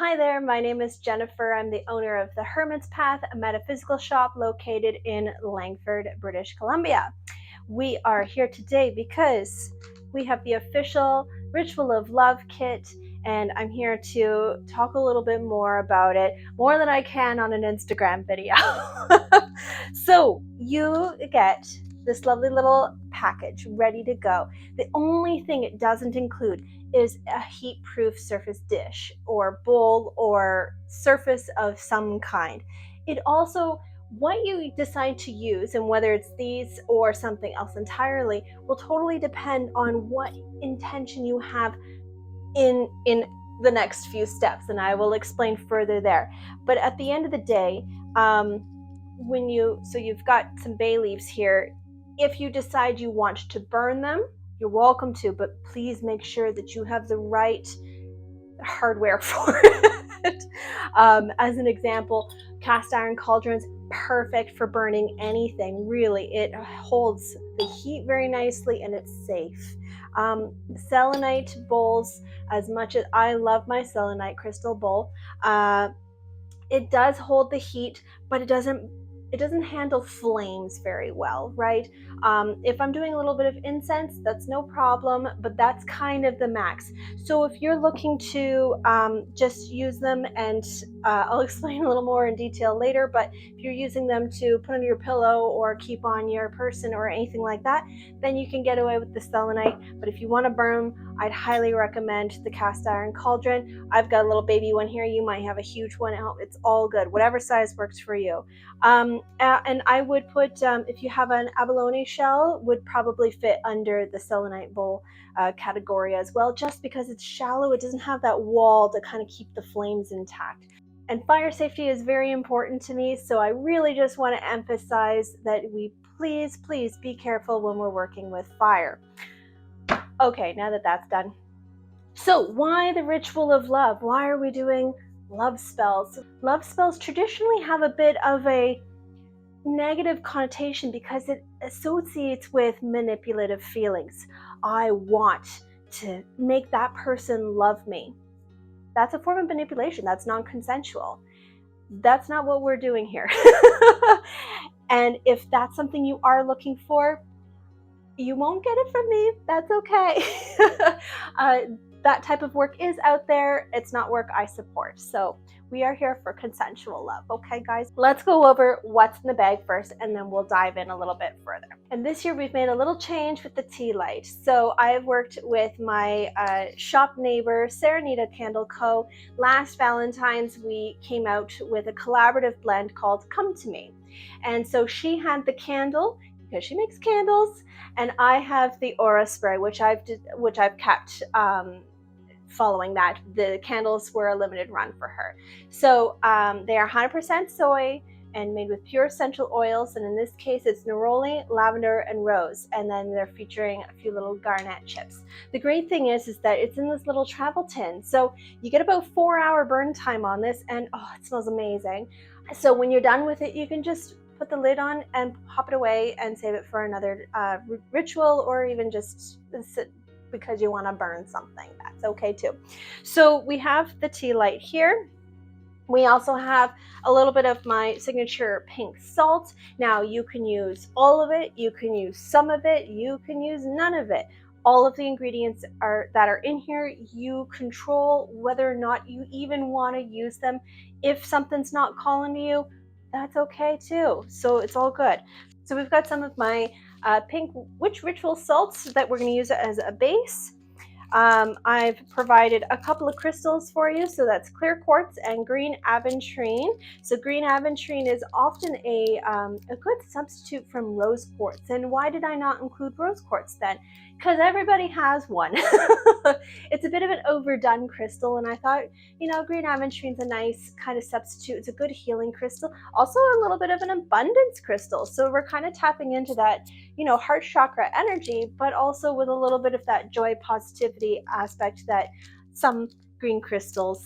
Hi there, my name is Jennifer. I'm the owner of the Hermit's Path, a metaphysical shop located in Langford, British Columbia. We are here today because we have the official Ritual of Love kit, and I'm here to talk a little bit more about it, more than I can on an Instagram video. So you get this lovely little package ready to go. The only thing it doesn't include is a heat-proof surface dish or bowl or surface of some kind. It also, what you decide to use, and whether it's these or something else entirely, will totally depend on what intention you have in the next few steps, and I will explain further there. But at the end of the day, so you've got some bay leaves here. If you decide you want to burn them, you're welcome to, but please make sure that you have the right hardware for it. As an example, cast iron cauldrons, perfect for burning anything. Really, it holds the heat very nicely and it's safe. Selenite bowls, as much as I love my selenite crystal bowl, it does hold the heat, but it doesn't handle flames very well, right? If I'm doing a little bit of incense, that's no problem, but that's kind of the max. So if you're looking to just use them, and I'll explain a little more in detail later, but if you're using them to put under your pillow or keep on your person or anything like that, then you can get away with the selenite. But if you want to burn them, I'd highly recommend the cast iron cauldron. I've got a little baby one here. You might have a huge one out. It's all good. Whatever size works for you. And I would put, if you have an abalone shell, would probably fit under the selenite bowl category as well, just because it's shallow. It doesn't have that wall to kind of keep the flames intact. And fire safety is very important to me, so I really just want to emphasize that we please be careful when we're working with fire. Okay, now that that's done. So why the Ritual of Love? Why are we doing love spells? Love spells traditionally have a bit of a negative connotation because it associates with manipulative feelings. I want to make that person love me. That's a form of manipulation. That's non-consensual. That's not what we're doing here. And if that's something you are looking for, you won't get it from me. That's okay. That type of work is out there. It's not work I support. So we are here for consensual love. Okay, guys? Let's go over what's in the bag first, and then we'll dive in a little bit further. And this year we've made a little change with the tea light. So I have worked with my shop neighbor, Serenita Candle Co. Last Valentine's, we came out with a collaborative blend called Come to Me. And so she had the candle, because she makes candles, and I have the aura spray, which I've kept following that. The candles were a limited run for her. So they are 100% soy and made with pure essential oils, and in this case it's neroli, lavender, and rose, and then they're featuring a few little garnet chips. The great thing is that it's in this little travel tin, so you get about 4-hour burn time on this, and oh, it smells amazing. So when you're done with it, you can just put the lid on and pop it away and save it for another ritual, or even just because you want to burn something. That's okay too. So we have the tea light here. We also have a little bit of my signature pink salt. Now you can use all of it, you can use some of it, you can use none of it. All of the ingredients that are in here, you control whether or not you even want to use them. If something's not calling to you, that's okay too. So it's all good. So we've got some of my pink witch ritual salts that we're going to use as a base. I've provided a couple of crystals for you, so that's clear quartz and green aventurine. So green aventurine is often a good substitute from rose quartz. And why did I not include rose quartz then? Because everybody has one. It's a bit of an overdone crystal, and I thought, green aventurine's a nice kind of substitute. It's a good healing crystal, also a little bit of an abundance crystal. So we're kind of tapping into that, heart chakra energy, but also with a little bit of that joy, positivity aspect that some green crystals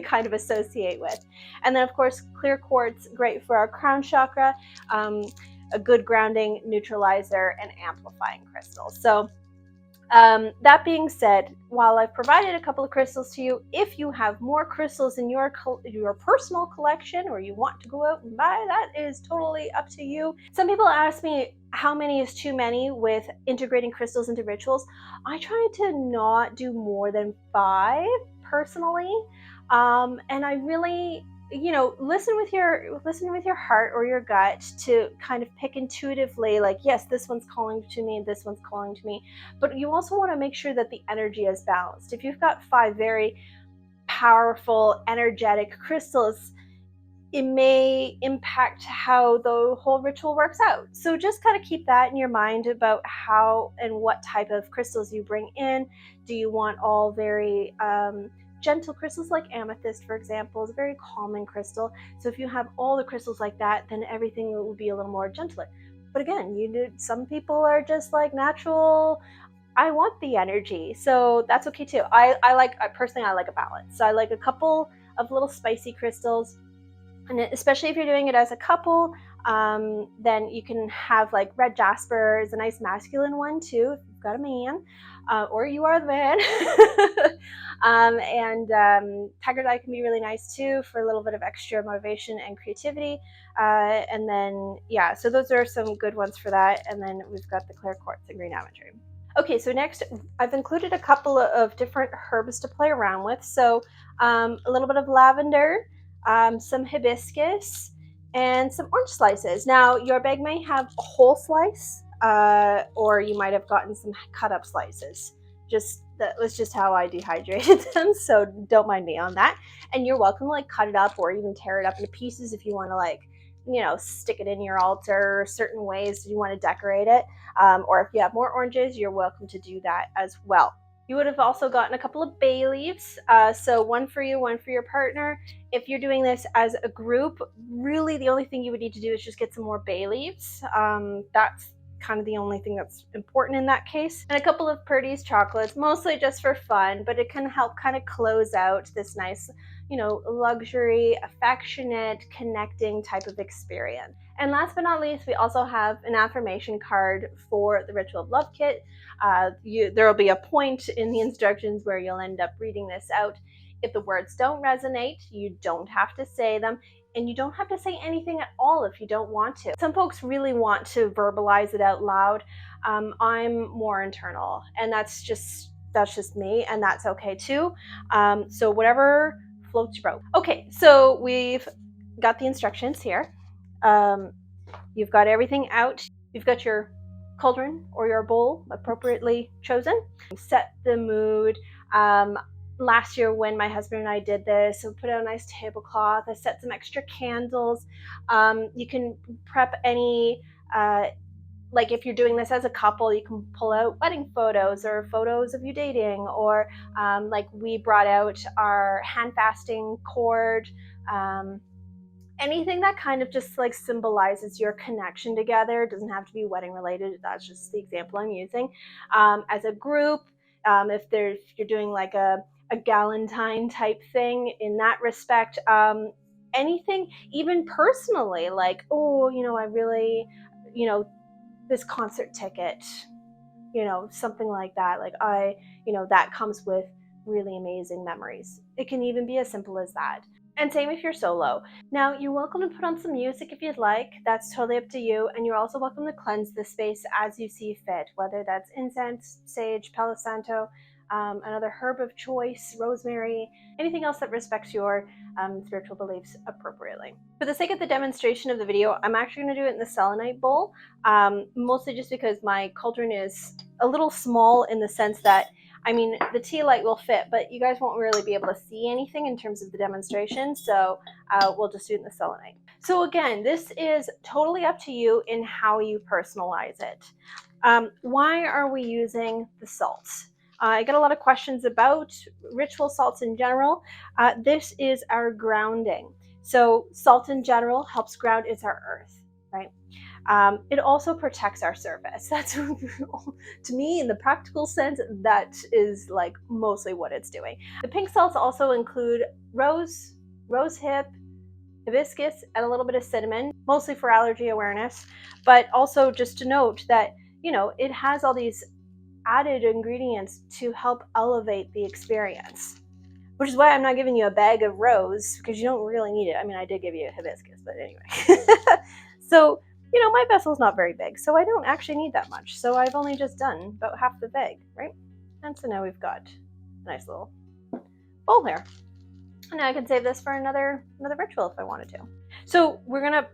kind of associate with. And then of course, clear quartz, great for our crown chakra, a good grounding, neutralizer, and amplifying crystal. So That being said, while I've provided a couple of crystals to you, if you have more crystals in your personal collection, or you want to go out and buy, that is totally up to you. Some people ask me how many is too many with integrating crystals into rituals. I try to not do more than 5 personally, and I really, listen with your heart or your gut to kind of pick intuitively, like, yes, this one's calling to me, this one's calling to me. But you also want to make sure that the energy is balanced. If you've got 5 very powerful energetic crystals, it may impact how the whole ritual works out. So just kind of keep that in your mind about how and what type of crystals you bring in. Do you want all very gentle crystals, like amethyst, for example, is a very calming crystal. So if you have all the crystals like that, then everything will be a little more gentler. But again, some people are just like natural, I want the energy, so that's okay too. I personally, I like a balance. So I like a couple of little spicy crystals, and especially if you're doing it as a couple, then you can have like red jasper is a nice masculine one too, if you've got a man, or you are the man. And tigerite can be really nice too for a little bit of extra motivation and creativity. And then, yeah, so those are some good ones for that. And then we've got the clear quartz and green ametrine. Okay, so next I've included a couple of different herbs to play around with. So a little bit of lavender, some hibiscus, and some orange slices. Now, your bag may have a whole slice, or you might have gotten some cut up slices. That was just how I dehydrated them, so don't mind me on that. And you're welcome to like cut it up or even tear it up into pieces if you want to, like, stick it in your altar certain ways you want to decorate it. Or if you have more oranges, you're welcome to do that as well. You would have also gotten a couple of bay leaves, so one for you, one for your partner. If you're doing this as a group, really the only thing you would need to do is just get some more bay leaves. That's kind of the only thing that's important in that case. And a couple of Purdy's chocolates, mostly just for fun, but it can help kind of close out this nice, luxury, affectionate, connecting type of experience. And last but not least, we also have an affirmation card for the Ritual of Love kit. There will be a point in the instructions where you'll end up reading this out. If the words don't resonate, you don't have to say them. And you don't have to say anything at all if you don't want to. Some folks really want to verbalize it out loud. I'm more internal, and that's just me, and that's okay too. So whatever floats your boat. Okay, so we've got the instructions here. You've got everything out. You've got your cauldron or your bowl appropriately chosen. Set the mood. Last year when my husband and I did this, we put out a nice tablecloth. I set some extra candles. You can prep any, like if you're doing this as a couple, you can pull out wedding photos or photos of you dating, or like we brought out our hand fasting cord. Anything that kind of just like symbolizes your connection together. It doesn't have to be wedding related. That's just the example I'm using. As a group, if you're doing like a galentine type thing in that respect, anything, even personally, like, oh, I really, this concert ticket, something like that. Like that comes with really amazing memories. It can even be as simple as that. And same if you're solo. Now, you're welcome to put on some music if you'd like. That's totally up to you. And you're also welcome to cleanse the space as you see fit, whether that's incense, sage, palo santo, another herb of choice, rosemary, anything else that respects your spiritual beliefs appropriately. For the sake of the demonstration of the video, I'm actually going to do it in the selenite bowl, mostly just because my cauldron is a little small in the sense that, the tea light will fit, but you guys won't really be able to see anything in terms of the demonstration, so we'll just do it in the selenite. So again, this is totally up to you in how you personalize it. Why are we using the salts? I get a lot of questions about ritual salts in general. This is our grounding. So salt in general helps ground. It's our earth, right? It also protects our surface. That's, to me, in the practical sense, that is like mostly what it's doing. The pink salts also include rose hip, hibiscus, and a little bit of cinnamon, mostly for allergy awareness, but also just to note that, it has all these added ingredients to help elevate the experience. Which is why I'm not giving you a bag of rose, because you don't really need it. I mean, I did give you a hibiscus, but anyway. So, my vessel's not very big, so I don't actually need that much. So I've only just done about half the bag, right? And so now we've got a nice little bowl here. And now I can save this for another ritual if I wanted to. So we're gonna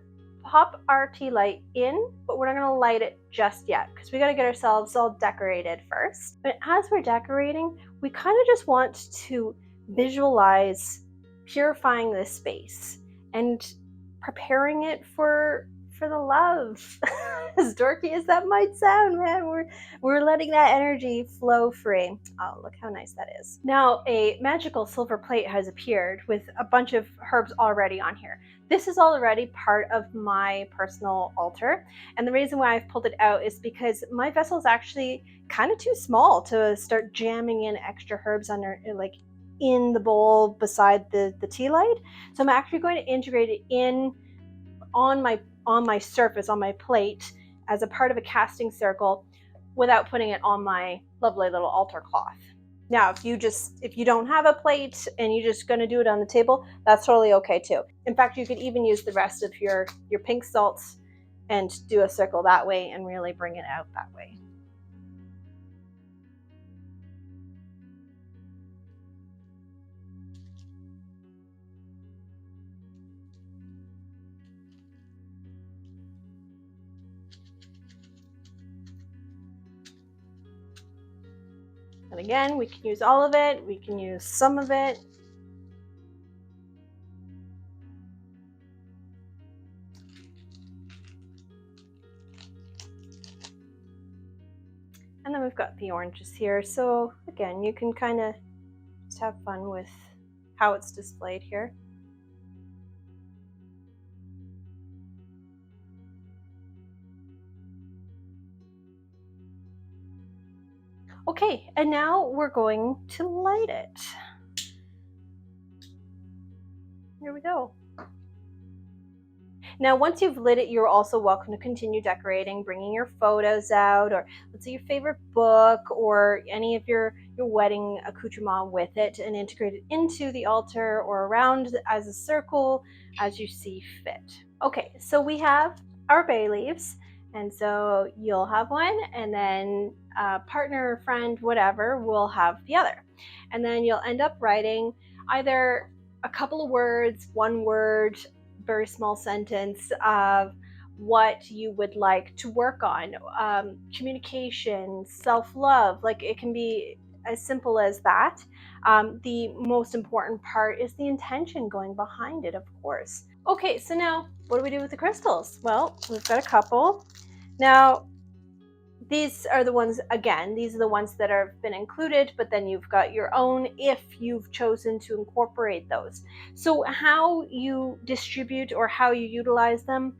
pop our tea light in, but we're not gonna light it just yet because we gotta get ourselves all decorated first. But as we're decorating, we kind of just want to visualize purifying this space and preparing it for the love. As dorky as that might sound, man, we're letting that energy flow free. Oh, look how nice that is. Now a magical silver plate has appeared with a bunch of herbs already on here. This is already part of my personal altar, and the reason why I've pulled it out is because my vessel is actually kind of too small to start jamming in extra herbs under, like, in the bowl beside the tea light. So I'm actually going to integrate it in on my surface, on my plate, as a part of a casting circle without putting it on my lovely little altar cloth. Now, if you don't have a plate and you're just going to do it on the table, that's totally okay too. In fact, you could even use the rest of your pink salts and do a circle that way and really bring it out that way. And again, we can use all of it, we can use some of it. And then we've got the oranges here. So again, you can kind of just have fun with how it's displayed here. Okay, and now we're going to light it. Here we go. Now, once you've lit it, you're also welcome to continue decorating, bringing your photos out, or let's say your favorite book, or any of your wedding accoutrement with it, and integrate it into the altar or around as a circle as you see fit. Okay, so we have our bay leaves, and so you'll have one, and then a partner, friend, whatever, will have the other. And then you'll end up writing either a couple of words, one word, very small sentence of what you would like to work on. Communication, self-love, like it can be as simple as that. The most important part is the intention going behind it, of course. Okay, so now what do we do with the crystals? Well, we've got a couple. Now, these are the ones that have been included, but then you've got your own if you've chosen to incorporate those. So how you distribute or how you utilize them,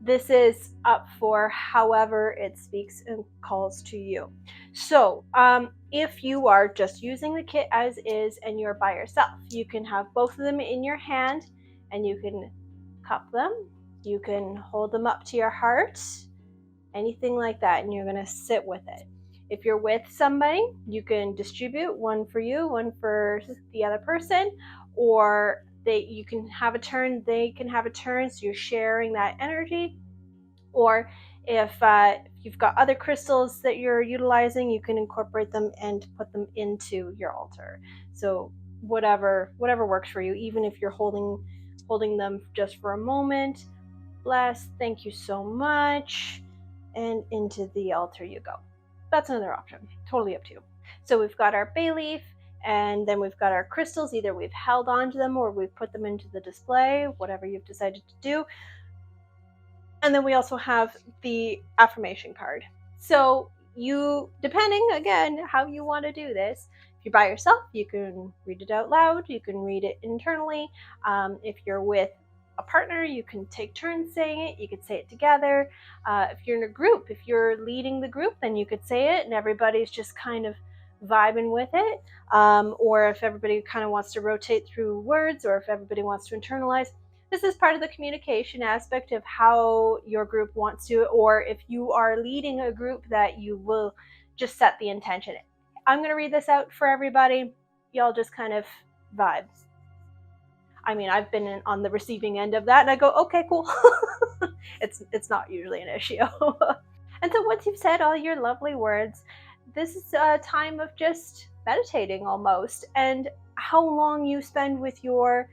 this is up for however it speaks and calls to you. So if you are just using the kit as is and you're by yourself, you can have both of them in your hand and you can cup them, you can hold them up to your heart, anything like that, and you're going to sit with it. If you're with somebody, you can distribute one for you, one for the other person, or you can have a turn, they can have a turn, so you're sharing that energy. Or if you've got other crystals that you're utilizing, you can incorporate them and put them into your altar. So whatever works for you, even if you're holding them just for a moment. Bless, thank you so much, and into the altar you go. That's another option, totally up to you. So we've got our bay leaf, and then we've got our crystals. Either we've held on to them or we've put them into the display, whatever you've decided to do. And then we also have the affirmation card. So you, depending again how you want to do this, if you're by yourself, you can read it out loud, you can read it internally. If you're with a partner, you can take turns saying it, you could say it together. If you're in a group, if you're leading the group, then you could say it and everybody's just kind of vibing with it. Or if everybody kind of wants to rotate through words, or if everybody wants to internalize, this is part of the communication aspect of how your group wants to, or if you are leading a group that you will just set the intention. I'm going to read this out for everybody. Y'all just kind of vibe. I mean, I've been on the receiving end of that, and I go, okay, cool. It's not usually an issue. And so once you've said all your lovely words, this is a time of just meditating almost. And how long you spend with your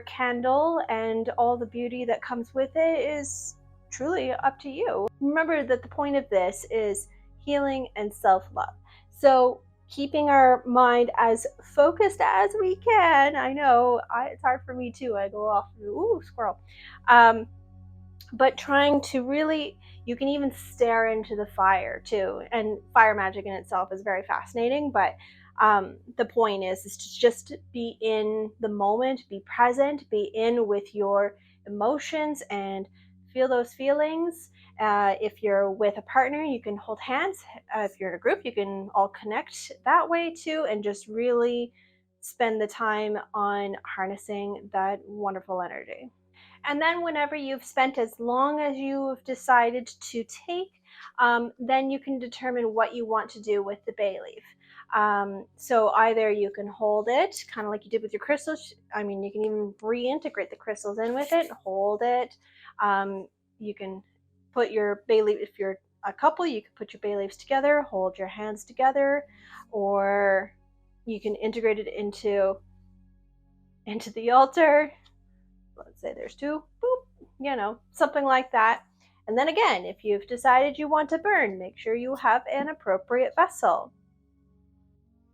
candle and all the beauty that comes with it is truly up to you. Remember that the point of this is healing and self-love. So keeping our mind as focused as we can. I know it's hard for me too. I go off, ooh, squirrel. But trying to really, you can even stare into the fire too. And fire magic in itself is very fascinating, but the point is to just be in the moment, be present, be in with your emotions and feel those feelings. If you're with a partner, you can hold hands. If you're in a group, you can all connect that way too, and just really spend the time on harnessing that wonderful energy. And then whenever you've spent as long as you've decided to take, then you can determine what you want to do with the bay leaf. So either you can hold it, kind of like you did with your crystals. I mean, you can even reintegrate the crystals in with it, hold it. You can put your bay leaf, if you're a couple, you can put your bay leaves together, hold your hands together, or you can integrate it into the altar. Let's say there's two, boop, something like that. And then again, if you've decided you want to burn, make sure you have an appropriate vessel.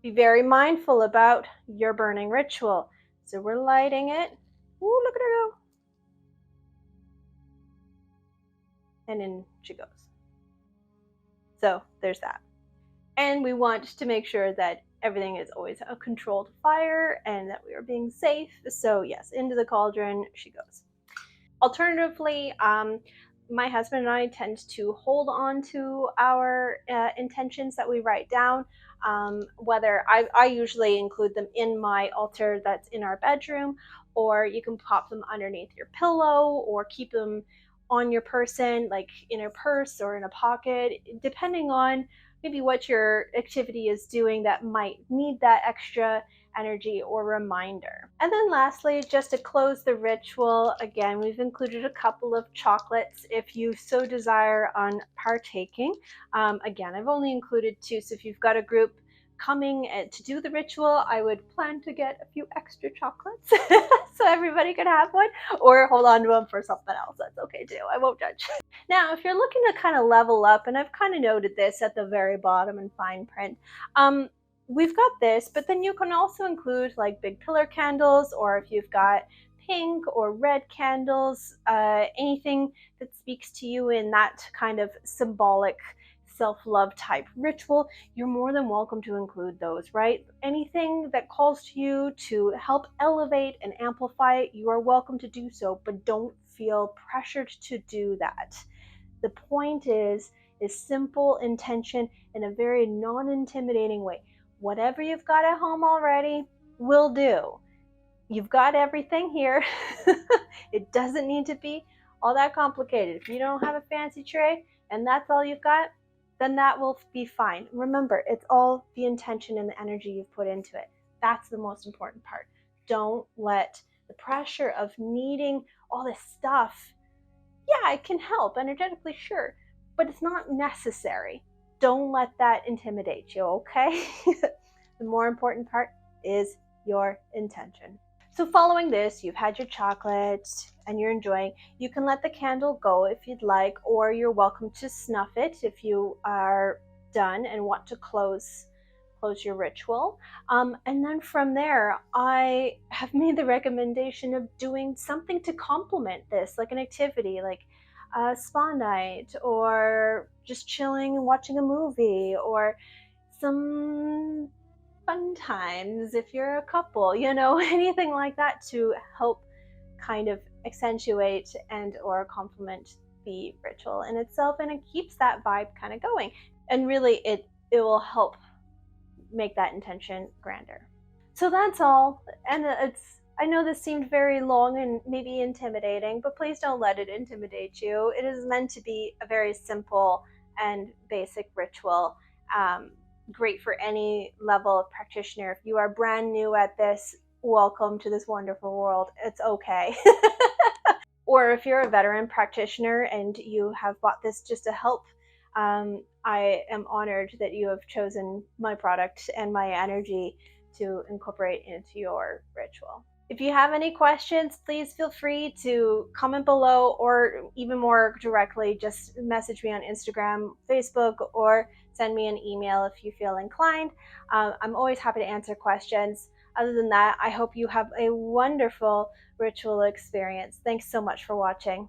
Be very mindful about your burning ritual. So we're lighting it. Ooh, look at her go. And in she goes. So there's that. And we want to make sure that everything is always a controlled fire and that we are being safe. So yes, into the cauldron she goes. Alternatively, my husband and I tend to hold on to our intentions that we write down. Whether I usually include them in my altar that's in our bedroom, or you can pop them underneath your pillow or keep them on your person, like in a purse or in a pocket, depending on maybe what your activity is doing that might need that extra energy or reminder. And then lastly, just to close the ritual, again, we've included a couple of chocolates if you so desire on partaking. Again, I've only included 2, so if you've got a group coming to do the ritual, I would plan to get a few extra chocolates so everybody could have one, or hold on to them for something else. That's okay too. I won't judge. Now, if you're looking to kind of level up, and I've kind of noted this at the very bottom in fine print, we've got this, but then you can also include like big pillar candles, or if you've got pink or red candles, anything that speaks to you in that kind of symbolic self-love type ritual, you're more than welcome to include those, right? Anything that calls to you to help elevate and amplify it, you are welcome to do so, but don't feel pressured to do that. The point is simple intention in a very non-intimidating way. Whatever you've got at home already will do. You've got everything here. It doesn't need to be all that complicated. If you don't have a fancy tray and that's all you've got, then that will be fine. Remember, it's all the intention and the energy you've put into it. That's the most important part. Don't let the pressure of needing all this stuff, yeah, it can help energetically, sure, but it's not necessary. Don't let that intimidate you, okay? The more important part is your intention. So following this, you've had your chocolate and you're enjoying. You can let the candle go if you'd like, or you're welcome to snuff it if you are done and want to close your ritual. And then from there, I have made the recommendation of doing something to complement this, like an activity, like a spa night, or just chilling and watching a movie, or some fun times if you're a couple, anything like that to help kind of accentuate and or complement the ritual in itself, and it keeps that vibe kind of going, and really it will help make that intention grander. So that's all. And I know this seemed very long and maybe intimidating, but please don't let it intimidate you. It is meant to be a very simple and basic ritual, Great for any level of practitioner. If you are brand new at this, welcome to this wonderful world. It's okay. Or if you're a veteran practitioner and you have bought this just to help, I am honored that you have chosen my product and my energy to incorporate into your ritual. If you have any questions, please feel free to comment below, or even more directly, just message me on Instagram, Facebook, or send me an email if you feel inclined. I'm always happy to answer questions. Other than that, I hope you have a wonderful ritual experience. Thanks so much for watching.